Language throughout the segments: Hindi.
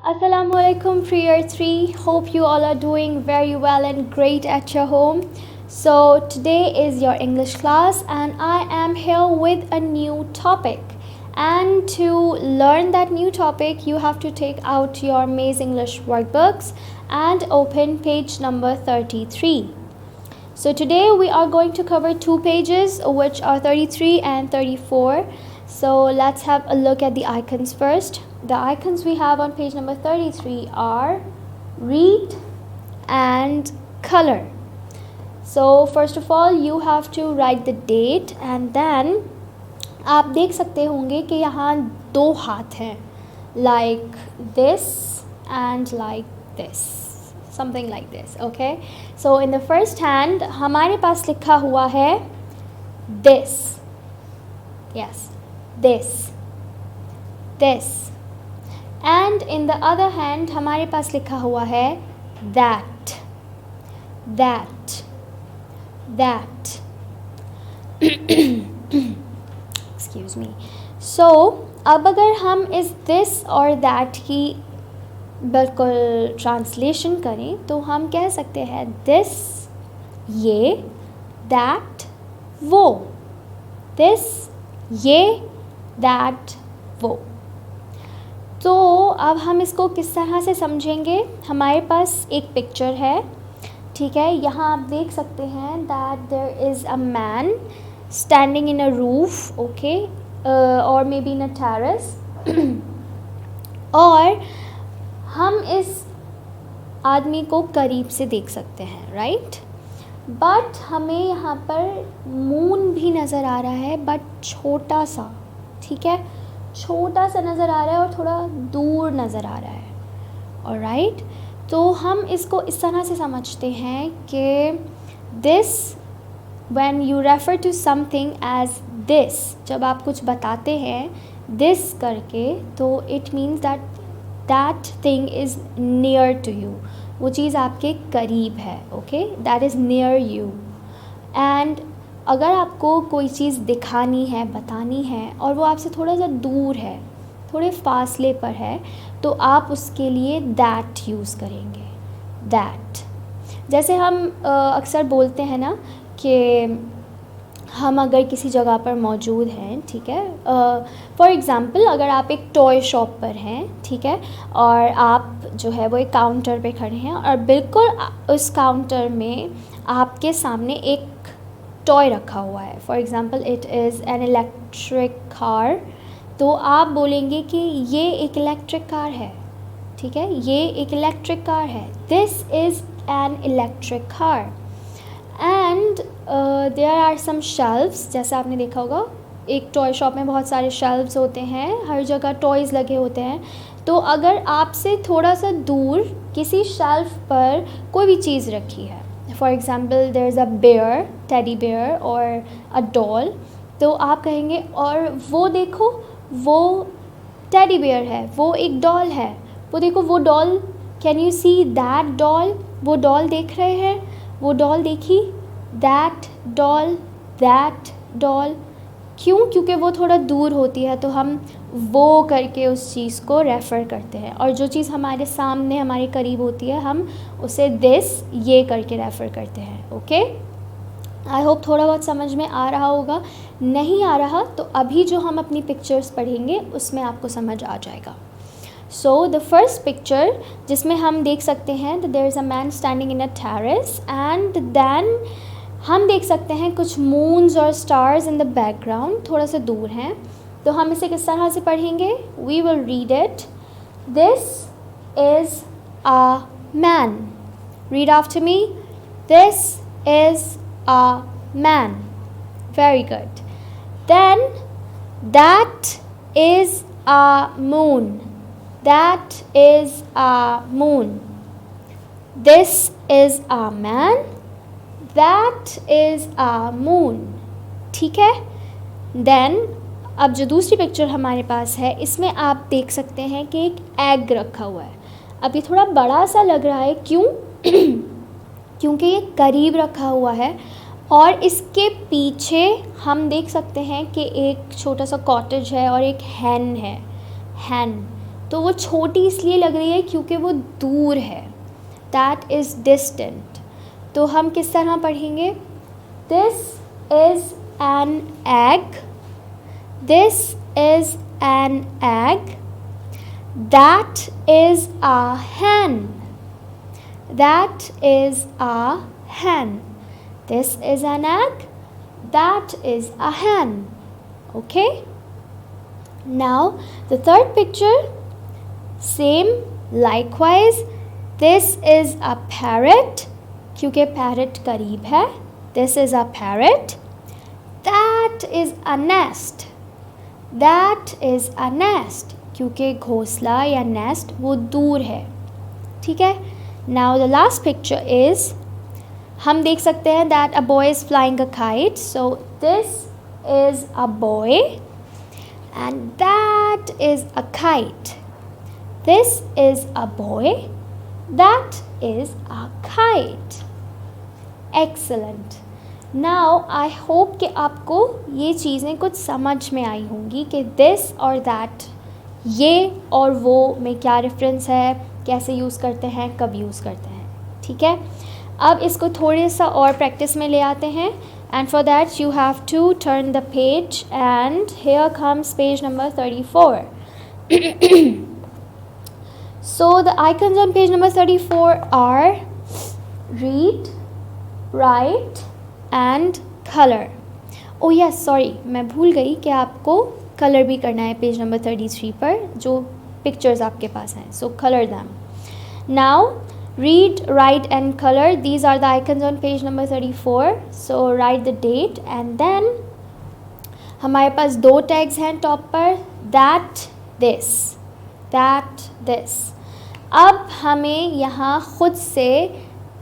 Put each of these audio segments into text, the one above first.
Assalamualaikum for year 3. Hope you all are doing very well and great at your home. So today is your English class and I am here with a new topic. And to learn that new topic, you have to take out your Maze English workbooks and open page number 33. So today we are going to cover two pages, which are 33 and 34. So let's have a look at the icons first. The icons we have on page number 33 are read and color. So first of all, you have to write the date and then आप देख सकते होंगे कि यहाँ दो हाथ हैं, like this and like this, something like this. Okay, so in the first hand हमारे पास लिखा हुआ है this, yes, this, and in the other hand हमारे पास लिखा हुआ है that. Excuse me. So अब अगर हम इस this और that की बिल्कुल ट्रांसलेशन करें तो हम कह सकते हैं this ये, that वो, this ये, that वो. तो अब हम इसको किस तरह से समझेंगे. हमारे पास एक पिक्चर है, ठीक है. यहाँ आप देख सकते हैं that there is a man standing in a roof, okay, or maybe in a terrace. और हम इस आदमी को करीब से देख सकते हैं, राइट. बट हमें यहाँ पर मून भी नज़र आ रहा है, बट छोटा सा, ठीक है, छोटा सा नज़र आ रहा है और थोड़ा दूर नज़र आ रहा है. ऑलराइट, तो हम इसको इस तरह से समझते हैं कि this, when you refer to something as this, जब आप कुछ बताते हैं this करके, तो it means that thing is near to you. वो चीज़ आपके करीब है, okay, that is near you. and अगर आपको कोई चीज़ दिखानी है, बतानी है और वो आपसे थोड़ा सा दूर है, थोड़े फासले पर है, तो आप उसके लिए that यूज़ करेंगे. that, जैसे हम अक्सर बोलते हैं ना कि हम अगर किसी जगह पर मौजूद हैं, ठीक है, फॉर एग्ज़ाम्पल अगर आप एक टॉय शॉप पर हैं, ठीक है, और आप जो है वो एक काउंटर पे खड़े हैं और बिल्कुल उस काउंटर में आपके सामने एक टॉय रखा हुआ है. For example it is an electric car. तो आप बोलेंगे कि ये एक इलेक्ट्रिक कार है, ठीक है, ये एक इलेक्ट्रिक कार है. This is an electric car. And there are some shelves. जैसे आपने देखा होगा एक टॉय शॉप में बहुत सारे शेल्व्स होते हैं, हर जगह टॉयज़ लगे होते हैं. तो अगर आपसे थोड़ा सा दूर किसी शेल्फ पर कोई भी चीज़ रखी है, for example there is a bear, teddy bear और अ डॉल, तो आप कहेंगे और वो देखो वो टेडी बेयर है, वो एक डॉल है, वो देखो वो doll, can you see that doll, वो डॉल देख रहे हैं, वो डॉल देखी, दैट डॉल. क्यों? क्योंकि वो थोड़ा दूर होती है, तो हम वो करके उस चीज़ को रेफ़र करते हैं. और जो चीज़ हमारे सामने हमारे करीब होती है, हम उसे दिस ये करके रेफ़र करते हैं. ओके, आई होप थोड़ा बहुत समझ में आ रहा होगा. नहीं आ रहा तो अभी जो हम अपनी पिक्चर्स पढ़ेंगे उसमें आपको समझ आ जाएगा. सो द फर्स्ट पिक्चर जिसमें हम देख सकते हैं that there is a man standing in a terrace and then हम देख सकते हैं कुछ मून्स और स्टार्स इन द बैकग्राउंड, थोड़ा सा दूर हैं. तो हम इसे किस तरह से पढ़ेंगे? We will read it. This is a man. Read after me. This is a man. Very good. Then that is a moon. That is a moon. This is a man. That is a moon. ठीक है. Then अब जो दूसरी पिक्चर हमारे पास है, इसमें आप देख सकते हैं कि एक एग रखा हुआ है. अब ये थोड़ा बड़ा सा लग रहा है, क्यों? क्योंकि ये करीब रखा हुआ है और इसके पीछे हम देख सकते हैं कि एक छोटा सा कॉटेज है और एक हैन है. हैन, तो वो छोटी इसलिए लग रही है क्योंकि वो दूर है, दैट इज़ डिस्टेंट। तो हम किस तरह पढ़ेंगे? This is an egg, this is an egg, that is a hen, that is a hen, this is an egg, that is a hen. Okay, now the third picture, same, likewise, this is a parrot क्योंकि parrot करीब है, this is a parrot, that is a nest, that is a nest क्योंकि घोंसला या nest वो दूर है, ठीक है। Now the last picture is, हम देख सकते हैं that a boy is flying a kite, so this is a boy and that is a kite, this is a boy, that is a kite. Excellent. Now I hope कि आपको ये चीज़ें कुछ समझ में आई होंगी कि this और that, ये और वो में क्या रेफरेंस है, कैसे यूज़ करते हैं, कब यूज़ करते हैं, ठीक है। अब इसको थोड़े सा और प्रैक्टिस में ले आते हैं, and for that you have to turn the page, and here comes page number 34. So the icons on page number 34 are read, write and color. Oh yes, sorry, मैं भूल गई कि आपको कलर भी करना है पेज नंबर 33 पर, जो पिक्चर्स आपके पास हैं. So color them. Now read, write and color. These are the icons on page number 34. So write the date and then हमारे पास दो टैग्स हैं टॉप पर, that, this, that, this. अब हमें यहाँ खुद से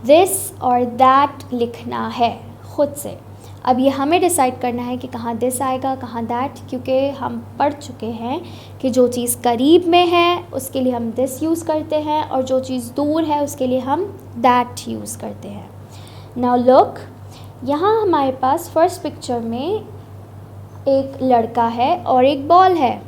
this और that लिखना है खुद से. अब ये हमें डिसाइड करना है कि कहाँ दिस आएगा, कहाँ दैट, क्योंकि हम पढ़ चुके हैं कि जो चीज़ करीब में है उसके लिए हम दिस यूज़ करते हैं और जो चीज़ दूर है उसके लिए हम दैट यूज़ करते हैं. नाउ लुक, यहाँ हमारे पास फर्स्ट पिक्चर में एक लड़का है और एक बॉल है.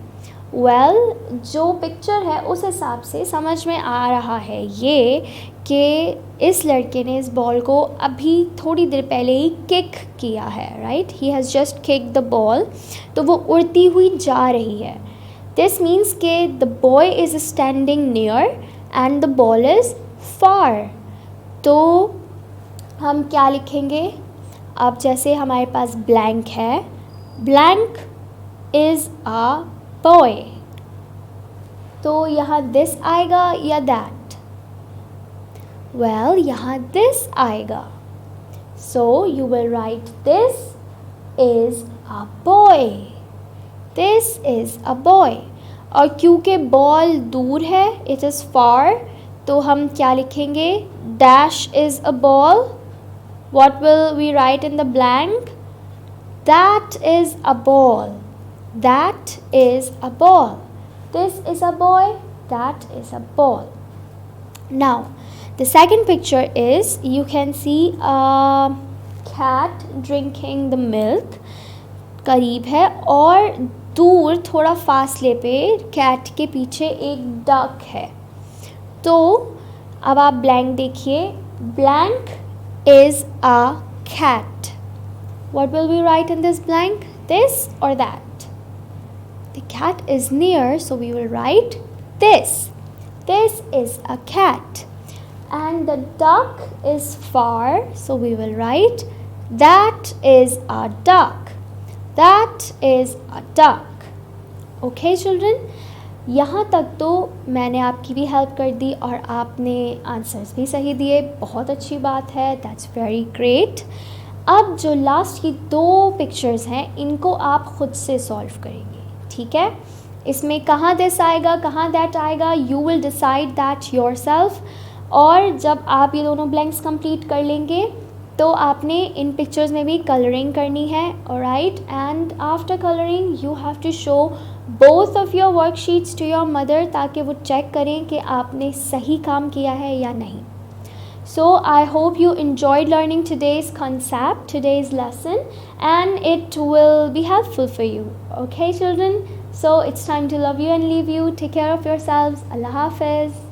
वेल, जो पिक्चर है उस हिसाब से समझ में आ रहा है ये कि इस लड़के ने इस बॉल को अभी थोड़ी देर पहले ही किक किया है, right. He has just kick the ball, तो वो उड़ती हुई जा रही है. दिस मीन्स के the boy is standing near and the ball is far. तो हम क्या लिखेंगे? अब जैसे हमारे पास ब्लैंक है, ब्लैंक इज़ अ बॉय, तो यहाँ दिस आएगा या दैट? वेल, यहाँ दिस आएगा. So you will write this is a boy, this is a boy. और क्योंकि बॉल दूर है, इट इज़ फार, तो हम क्या लिखेंगे? Dash is a ball. What will we write in the blank? That is a ball, that is a ball. This is a boy, that is a ball. Now the second picture is, you can see a cat drinking the milk. करीब है और दूर थोड़ा फासले पे कैट के पीछे एक डक है. तो अब आप ब्लैंक देखिए, blank is a cat. What will we write in this blank? This or that? The cat is near, so we will write this. This is a cat. And the duck is far, so we will write that is a duck. That is a duck. Okay children? यहाँ तक तो मैंने आपकी भी हेल्प कर दी और आपने आंसर्स भी सही दिए. बहुत अच्छी बात है. That's very great. अब जो लास्ट की दो पिक्चर्स हैं इनको आप खुद से सॉल्व करेंगे, ठीक है. इसमें कहाँ दिस आएगा, कहाँ दैट आएगा, you will decide that your self. और जब आप ये दोनों ब्लैंक्स कंप्लीट कर लेंगे तो आपने इन पिक्चर्स में भी कलरिंग करनी है, alright. And after colouring you have to show both of your worksheets to your mother, ताकि वो चेक करें कि आपने सही काम किया है या नहीं. So I hope you enjoyed learning today's concept, today's lesson, and it will be helpful for you. Okay children? So it's time to love you and leave you. Take care of yourselves. Allah Hafiz.